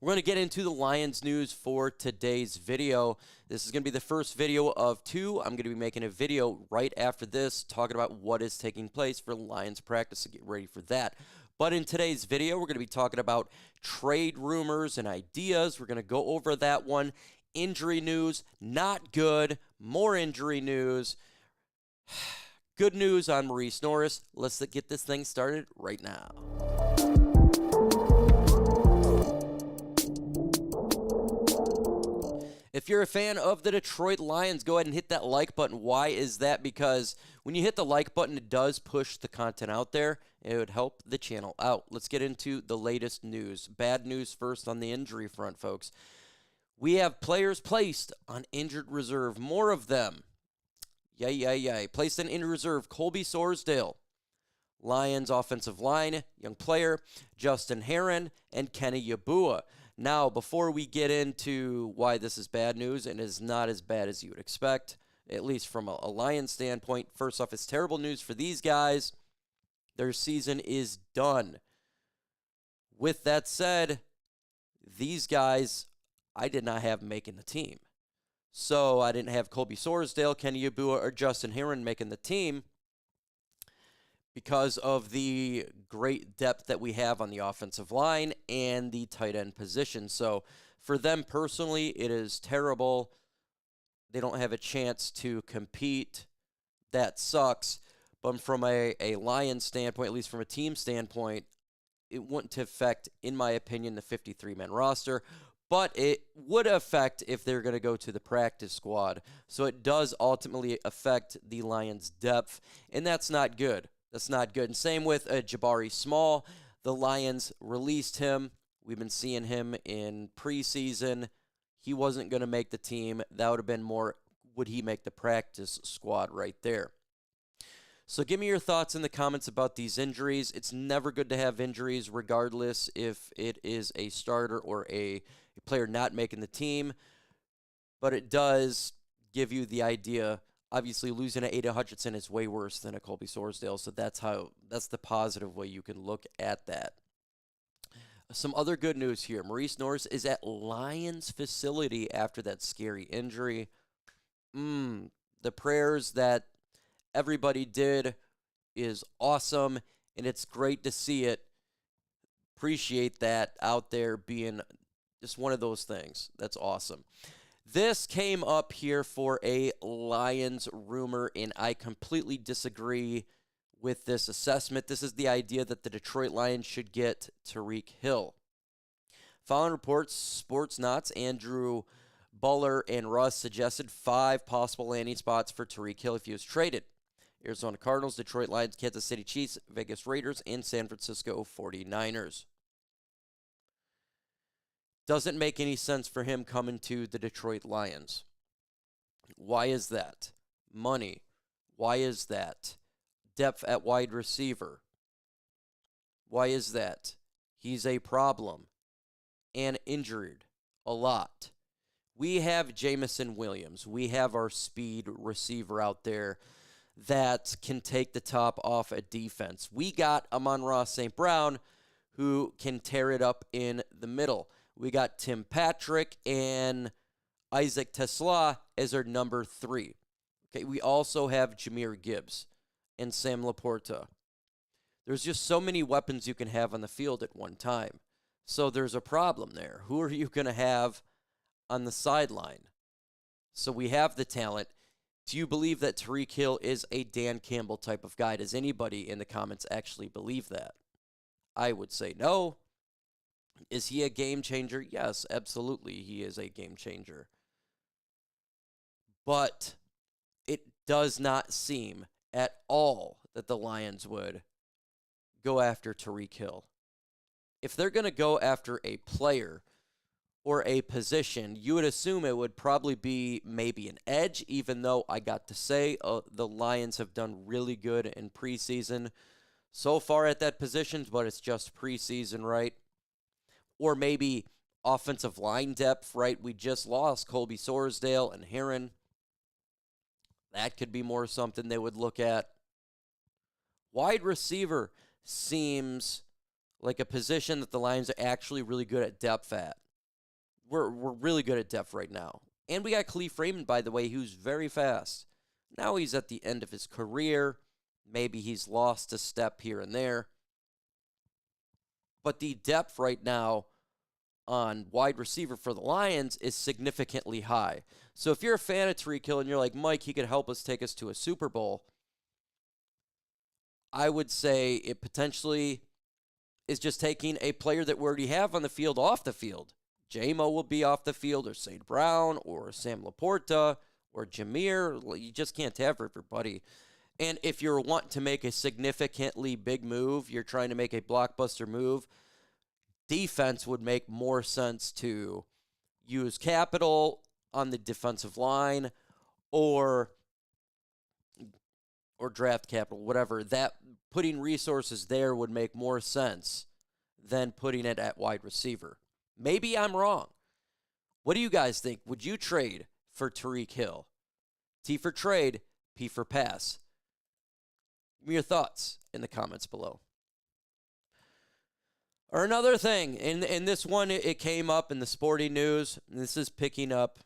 We're going to get into the Lions news for today's video. This is going to be the first video of two. I'm going to be making a video right after this talking about what is taking place for Lions practice, so get ready for that. But in today's video, we're going to be talking about trade rumors and ideas. We're going to go over that one. Injury news, not good. More injury news. Good news on Maurice Norris. Let's get this thing started right now. If you're a fan of the Detroit Lions, go ahead and hit that like button. Why is that? Because when you hit the like button, it does push the content out there. It would help the channel out. Let's get into the latest news. Bad news first on the injury front, folks. We have players placed on injured reserve. More of them. Yay. Placed on injured reserve. Colby Sorsedale, Lions offensive line, young player. Justin Herron and Kenny Yeboah. Now, before we get into why this is bad news and is not as bad as you would expect, at least from a Lions standpoint, first off, it's terrible news for these guys. Their season is done. With that said, these guys, I did not have making the team. So I didn't have Colby Sorsedale, Kenny Yeboah, or Justin Herron making the team because of the great depth that we have on the offensive line and the tight end position. So for them personally, it is terrible. They don't have a chance to compete. That sucks. But from a Lions standpoint, at least from a team standpoint, it wouldn't affect, in my opinion, the 53-man roster. But it would affect if they're going to go to the practice squad. So it does ultimately affect the Lions' depth, and that's not good. That's not good. And same with Jabari Small. The Lions released him. We've been seeing him in preseason. He wasn't going to make the team. That would have been more, would he make the practice squad right there? So give me your thoughts in the comments about these injuries. It's never good to have injuries, regardless if it is a starter or a player not making the team. But it does give you the idea. Obviously, losing a Aidan Hutchinson is way worse than a Colby Sorsedale, so that's the positive way you can look at that. Some other good news here. Maurice Norris is at Lions facility after that scary injury. The prayers that everybody did is awesome, and it's great to see it. Appreciate that out there being just one of those things. That's awesome. This came up here for a Lions rumor, and I completely disagree with this assessment. This is the idea that the Detroit Lions should get Tyreek Hill. Following reports, Sports Knots, Andrew Buller, and Russ suggested 5 possible landing spots for Tyreek Hill if he was traded. Arizona Cardinals, Detroit Lions, Kansas City Chiefs, Vegas Raiders, and San Francisco 49ers. Doesn't make any sense for him coming to the Detroit Lions. Why is that? Money. Why is that? Depth at wide receiver. Why is that? He's a problem and injured a lot. We have Jamison Williams. We have our speed receiver out there that can take the top off a defense. We got Amon-Ra St. Brown, who can tear it up in the middle. We got Tim Patrick and Isaac Tesla as our number 3. Okay, we also have Jahmyr Gibbs and Sam Laporta. There's just so many weapons you can have on the field at one time. So there's a problem there. Who are you going to have on the sideline? So we have the talent. Do you believe that Tyreek Hill is a Dan Campbell type of guy? Does anybody in the comments actually believe that? I would say no. Is he a game changer? Yes, absolutely, he is a game changer. But it does not seem at all that the Lions would go after Tyreek Hill. If they're going to go after a player or a position, you would assume it would probably be maybe an edge, even though I got to say the Lions have done really good in preseason so far at that position, but it's just preseason, right? Or maybe offensive line depth, right? We just lost Colby Sorsedale and Herron. That could be more something they would look at. Wide receiver seems like a position that the Lions are actually really good at depth at. we're really good at depth right now. And we got Khalif Raymond, by the way, who's very fast. Now he's at the end of his career. Maybe he's lost a step here and there. But the depth right now on wide receiver for the Lions is significantly high. So if you're a fan of Tyreek Hill and you're like, Mike, he could help us take us to a Super Bowl, I would say it potentially is just taking a player that we already have on the field off the field. J-Mo will be off the field, or St. Brown, or Sam Laporta, or Jameer. You just can't have everybody. And if you're wanting to make a significantly big move, you're trying to make a blockbuster move, defense would make more sense to use capital on the defensive line or draft capital, whatever. That putting resources there would make more sense than putting it at wide receiver. Maybe I'm wrong. What do you guys think? Would you trade for Tyreek Hill? T for trade, P for pass. Give me your thoughts in the comments below. Or another thing, in this one, it came up in the sporting news. And this is picking up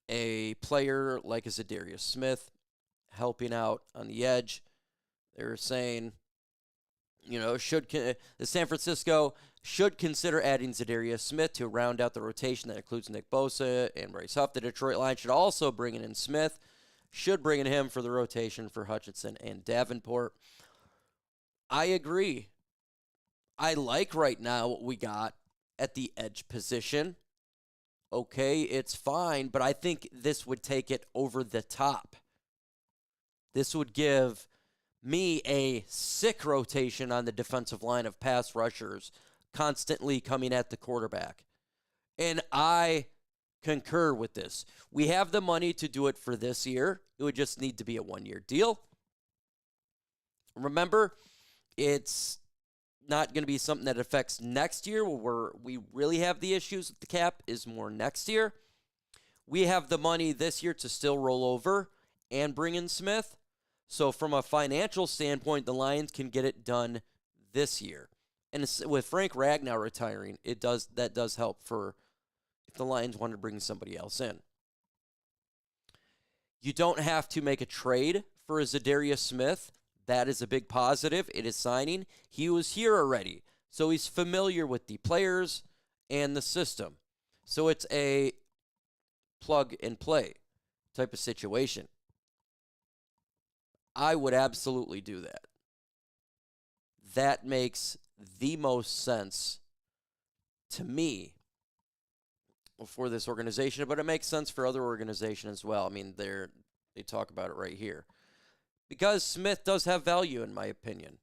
a player like a Zidarius Smith helping out on the edge. They were saying, the San Francisco should consider adding Zidarius Smith to round out the rotation that includes Nick Bosa and Bryce Huff. The Detroit Lions should also bring in Smith, should bring in him for the rotation for Hutchinson and Davenport. I agree. I like right now what we got at the edge position. Okay, it's fine, but I think this would take it over the top. This would give me a sick rotation on the defensive line of pass rushers constantly coming at the quarterback. And I concur with this. We have the money to do it for this year. It would just need to be a one-year deal. Remember, it's not going to be something that affects next year where we really have the issues with the cap is more next year. We have the money this year to still roll over and bring in Smith. So from a financial standpoint, the Lions can get it done this year. And with Frank Ragnow retiring, that does help for if the Lions want to bring somebody else in. You don't have to make a trade for a Zidarius Smith. That is a big positive. It is signing. He was here already, so he's familiar with the players and the system. So it's a plug-and-play type of situation. I would absolutely do that. That makes the most sense to me for this organization, but it makes sense for other organizations as well. I mean, they talk about it right here. Because Smith does have value, in my opinion.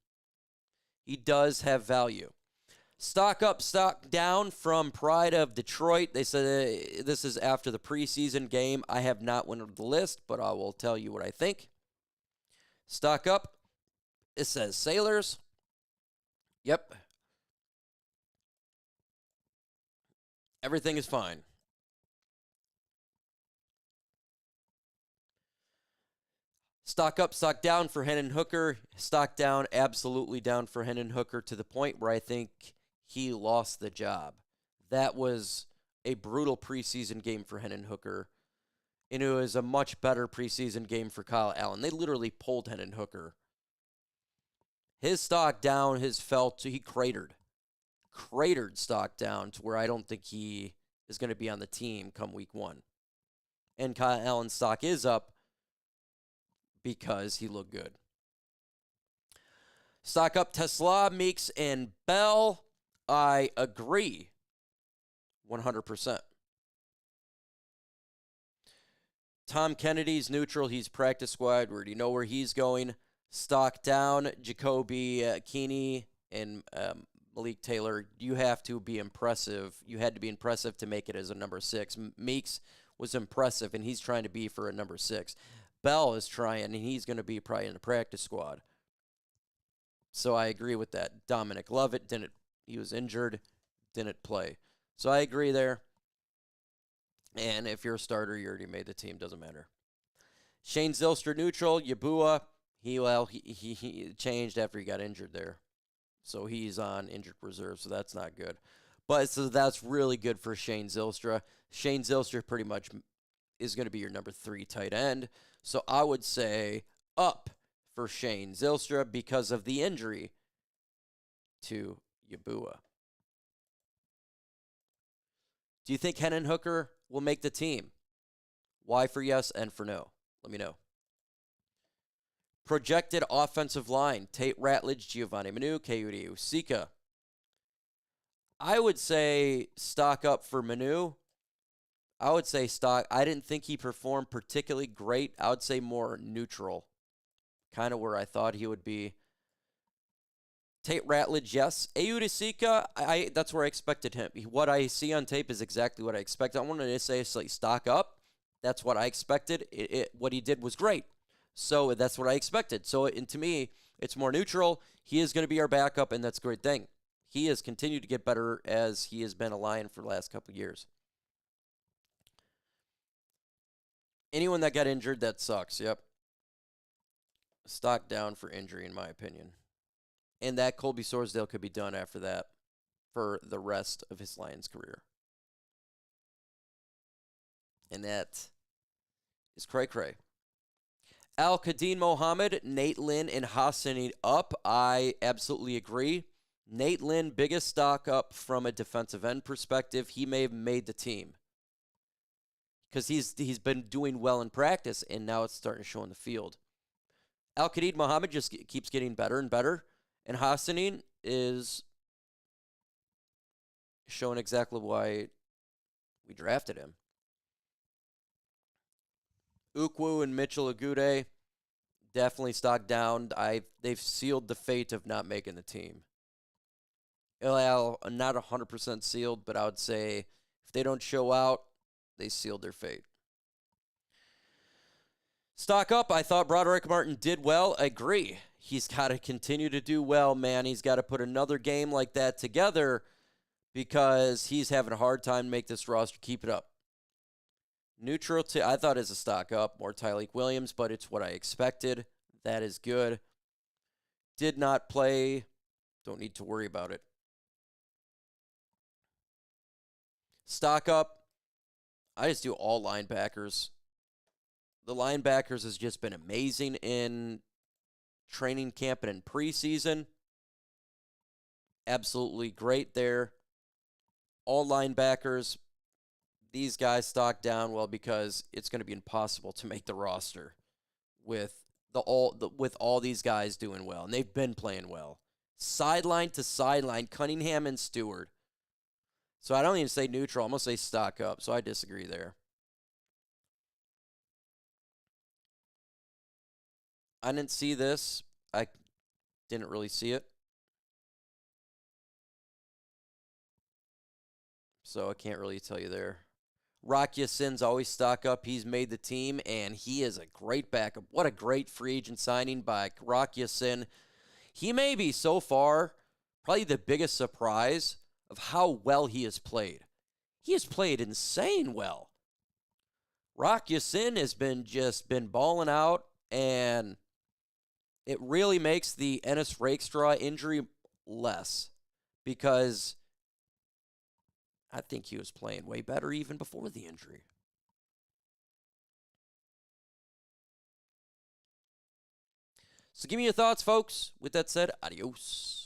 He does have value. Stock up, stock down from Pride of Detroit. They said this is after the preseason game. I have not went over the list, but I will tell you what I think. Stock up. It says Sailors. Yep. Everything is fine. Stock up, stock down for Hendon Hooker. Stock down, absolutely down for Hendon Hooker to the point where I think he lost the job. That was a brutal preseason game for Hendon Hooker, and it was a much better preseason game for Kyle Allen. They literally pulled Hendon Hooker. His stock down, he cratered. Cratered stock down to where I don't think he is going to be on the team come week 1. And Kyle Allen's stock is up because he looked good. Stock up Tesla, Meeks, and Bell. I agree 100%. Tom Kennedy's neutral. He's practice squad. We already know where he's going. Stock down Jacoby Keeney and Malik Taylor. You have to be impressive. You had to be impressive to make it as a number 6. Meeks was impressive, and he's trying to be for a number 6. Bell is trying, and he's going to be probably in the practice squad. So I agree with that. Dominic Lovett he was injured, didn't play. So I agree there. And if you're a starter, you already made the team, doesn't matter. Shane Zylstra neutral, Yeboah, he changed after he got injured there. So he's on injured reserve, so that's not good. But so that's really good for Shane Zylstra. Shane Zylstra pretty much is going to be your number 3 tight end. So I would say up for Shane Zylstra because of the injury to Yeboah. Do you think Hendon Hooker will make the team? Y for yes, N for no. Let me know. Projected offensive line: Tate Ratledge, Giovanni Manu, Kayode Usika. I would say stock up for Manu. I would say stock. I didn't think he performed particularly great. I would say more neutral. Kind of where I thought he would be. Tate Ratledge, yes. Usika, that's where I expected him. What I see on tape is exactly what I expected. I wanted to say stock up. That's what I expected. What he did was great. So that's what I expected. So to me, it's more neutral. He is going to be our backup, and that's a great thing. He has continued to get better as he has been a Lion for the last couple of years. Anyone that got injured, that sucks. Yep. Stock down for injury, in my opinion. And that Colby Sorsedale could be done after that for the rest of his Lions career. And that is cray-cray. Al-Qadin Mohammed, Nate Lynn, and Hassan up. I absolutely agree. Nate Lynn, biggest stock up from a defensive end perspective. He may have made the team because he's been doing well in practice, and now it's starting to show in the field. Al-Qadin Mohammed just keeps getting better and better, and Hassan is showing exactly why we drafted him. Ukwu and Mitchell Agude, definitely stock down. They've sealed the fate of not making the team. Not 100% sealed, but I would say if they don't show out, they sealed their fate. Stock up, I thought Broderick Martin did well. I agree. He's got to continue to do well, man. He's got to put another game like that together because he's having a hard time to make this roster. Keep it up. Neutral to, I thought, is a stock up, more Tyreek Williams, but it's what I expected. That is good. Did not play. Don't need to worry about it. Stock up, I just do all linebackers. The linebackers has just been amazing in training camp and in preseason. Absolutely great there. All linebackers. These guys stock down, well, because it's going to be impossible to make the roster with all these guys doing well, and they've been playing well. Sideline to sideline, Cunningham and Stewart. So I don't even say neutral. I'm going to say stock up, so I disagree there. I didn't see this. I didn't really see it. So I can't really tell you there. Rock Ya-Sin's always stock up. He's made the team, and he is a great backup. What a great free agent signing by Rock Ya-Sin. He may be, so far, probably the biggest surprise of how well he has played. He has played insane well. Rock Ya-Sin has been balling out, and it really makes the Ennis Rakestraw injury less because I think he was playing way better even before the injury. So give me your thoughts, folks. With that said, adios.